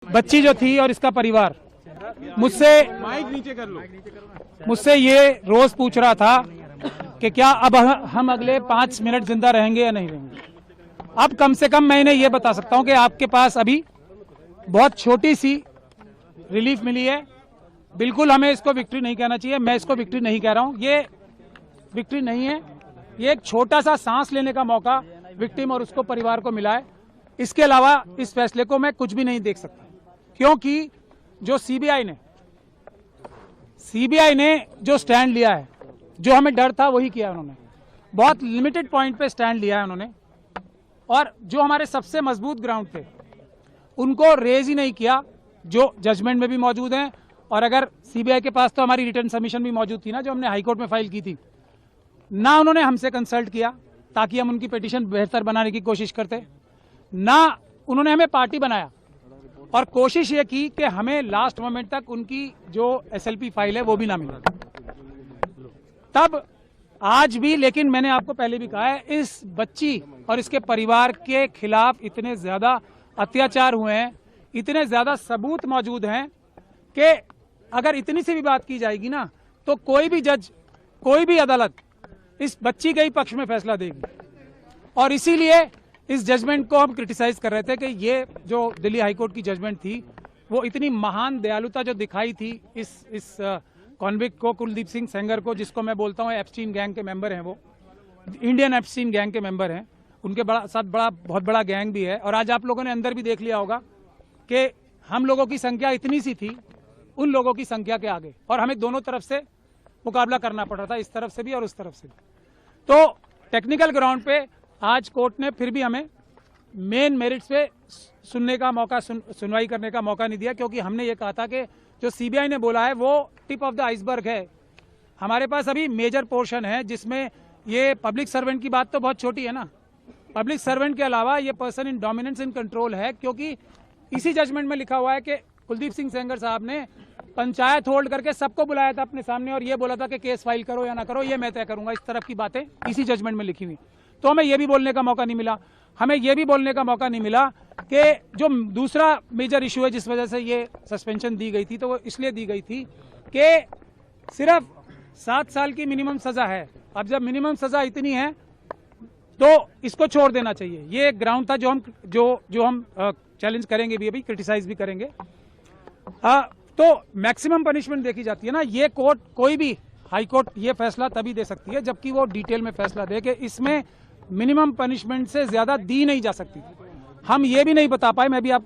बच्ची जो थी और इसका परिवार मुझसे माइक नीचे कर लो। मुझसे ये रोज पूछ रहा था कि क्या अब हम अगले 5 मिनट जिंदा रहेंगे या नहीं रहेंगे। अब कम से कम मैं इन्हें ये बता सकता हूं कि आपके पास अभी बहुत छोटी सी रिलीफ मिली है। बिल्कुल हमें इसको विक्ट्री नहीं कहना चाहिए, मैं इसको विक्ट्री नहीं कह रहा हूं, ये विक्ट्री नहीं है, ये एक छोटा सा सांस लेने का मौका विक्टिम और उसको परिवार को मिला है। इसके अलावा इस फैसले को मैं कुछ भी नहीं देख सकता, क्योंकि जो सीबीआई ने जो स्टैंड लिया है, जो हमें डर था वही किया उन्होंने। बहुत लिमिटेड पॉइंट पे स्टैंड लिया है उन्होंने, और जो हमारे सबसे मजबूत ग्राउंड थे उनको रेज ही नहीं किया, जो जजमेंट में भी मौजूद हैं। और अगर सीबीआई के पास तो हमारी रिटर्न सबमिशन भी मौजूद थी ना, जो हमने हाईकोर्ट में फाइल की थी, ना उन्होंने हमसे कंसल्ट किया ताकि हम उनकी पिटीशन बेहतर बनाने की कोशिश करते, ना उन्होंने हमें पार्टी बनाया और कोशिश ये की कि हमें लास्ट मोमेंट तक उनकी जो एसएलपी फाइल है वो भी ना मिले। तब आज भी, लेकिन मैंने आपको पहले भी कहा है, इस बच्ची और इसके परिवार के खिलाफ इतने ज्यादा अत्याचार हुए हैं, इतने ज्यादा सबूत मौजूद हैं कि अगर इतनी सी भी बात की जाएगी ना, तो कोई भी जज, कोई भी अदालत इस बच्ची के ही पक्ष में फैसला देगी। और इसीलिए इस जजमेंट को हम क्रिटिसाइज कर रहे थे कि ये जो दिल्ली हाईकोर्ट की जजमेंट थी वो इतनी महान दयालुता जो दिखाई थी इस कॉन्विक्ट को, कुलदीप सिंह सेंगर को, जिसको मैं बोलता हूँ एप्स्टीन गैंग के मेंबर हैं, वो इंडियन एप्स्टीन गैंग के मेंबर हैं, उनके साथ बहुत बड़ा गैंग भी है। और आज आप लोगों ने अंदर भी देख लिया होगा कि हम लोगों की संख्या इतनी सी थी उन लोगों की संख्या के आगे, और हमें दोनों तरफ से मुकाबला करना पड़ रहा था, इस तरफ से भी और उस तरफ से भी। तो टेक्निकल ग्राउंड पे आज कोर्ट ने फिर भी हमें मेन मेरिट्स पे सुनने का मौका, सुनवाई करने का मौका नहीं दिया, क्योंकि हमने ये कहा था कि जो सीबीआई ने बोला है वो टिप ऑफ द आइसबर्ग है। हमारे पास अभी मेजर पोर्शन है जिसमें ये पब्लिक सर्वेंट की बात तो बहुत छोटी है ना, पब्लिक सर्वेंट के अलावा ये person in dominance in control है, क्योंकि इसी जजमेंट में लिखा हुआ है कि कुलदीप सिंह सेंगर साहब ने पंचायत होल्ड करके सबको बुलाया था अपने सामने और ये बोला था कि केस फाइल करो या ना करो ये मैं तय करूंगा। इस तरफ की बातें इसी जजमेंट में लिखी हुई। तो हमें ये भी बोलने का मौका नहीं मिला, हमें ये भी बोलने का मौका नहीं मिला कि जो दूसरा मेजर इशू है जिस वजह से ये सस्पेंशन दी गई थी, तो वो इसलिए दी गई थी कि सिर्फ 7 साल की मिनिमम सजा है। अब जब मिनिमम सजा इतनी है तो इसको छोड़ देना चाहिए। ये एक ग्राउंड था जो हम चैलेंज करेंगे भी, अभी क्रिटिसाइज भी करेंगे। तो मैक्सिमम पनिशमेंट देखी जाती है ना, ये कोर्ट, कोई भी हाई कोर्ट ये फैसला तभी दे सकती है जबकि वो डिटेल में फैसला दे कि इसमें मिनिमम पनिशमेंट से ज्यादा दी नहीं जा सकती। हम ये भी नहीं बता पाए, मैं भी आपको